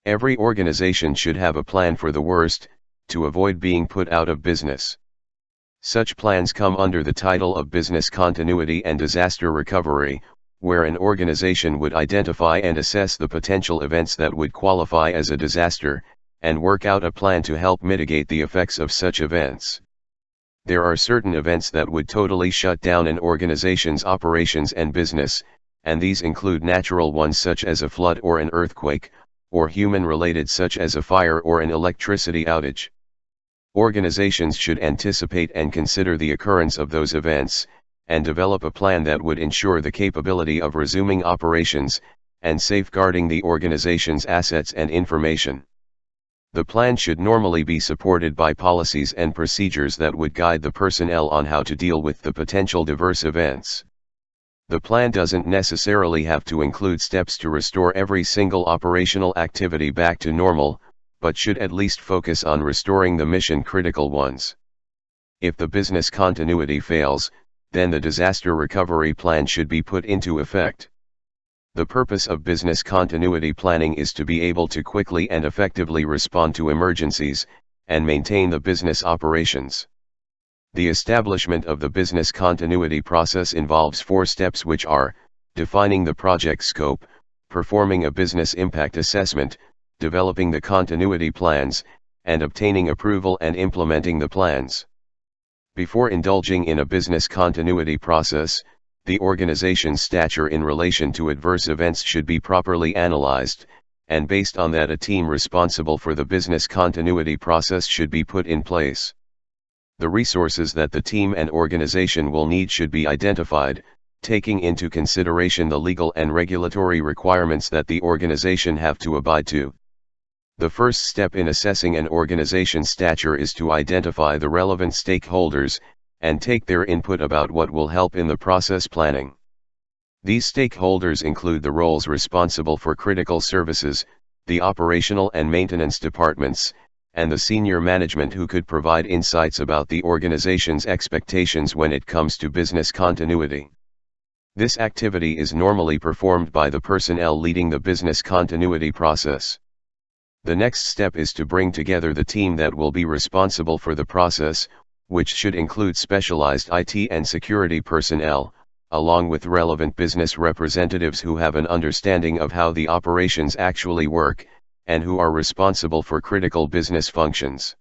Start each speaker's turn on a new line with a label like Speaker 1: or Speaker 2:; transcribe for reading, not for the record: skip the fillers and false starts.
Speaker 1: Every organization should have a plan for the worst, to avoid being put out of business. Such plans come under the title of business continuity and disaster recovery, where an organization would identify and assess the potential events that would qualify as a disaster, and work out a plan to help mitigate the effects of such events. There are certain events that would totally shut down an organization's operations and business, and these include natural ones such as a flood or an earthquake, or human-related such as a fire or an electricity outage. Organizations should anticipate and consider the occurrence of those events, and develop a plan that would ensure the capability of resuming operations, and safeguarding the organization's assets and information. The plan should normally be supported by policies and procedures that would guide the personnel on how to deal with the potential diverse events. The plan doesn't necessarily have to include steps to restore every single operational activity back to normal, but should at least focus on restoring the mission-critical ones. If the business continuity fails, then the disaster recovery plan should be put into effect. The purpose of business continuity planning is to be able to quickly and effectively respond to emergencies, and maintain the business operations. The establishment of the business continuity process involves 4 steps, which are: defining the project scope, performing a business impact assessment, developing the continuity plans, and obtaining approval and implementing the plans. Before indulging in a business continuity process, the organization's stature in relation to adverse events should be properly analyzed, and based on that a team responsible for the business continuity process should be put in place. The resources that the team and organization will need should be identified, taking into consideration the legal and regulatory requirements that the organization have to abide to. The first step in assessing an organization's stature is to identify the relevant stakeholders, and take their input about what will help in the process planning. These stakeholders include the roles responsible for critical services, the operational and maintenance departments, and the senior management who could provide insights about the organization's expectations when it comes to business continuity. This activity is normally performed by the personnel leading the business continuity process. The next step is to bring together the team that will be responsible for the process, which should include specialized IT and security personnel, along with relevant business representatives who have an understanding of how the operations actually work, and who are responsible for critical business functions.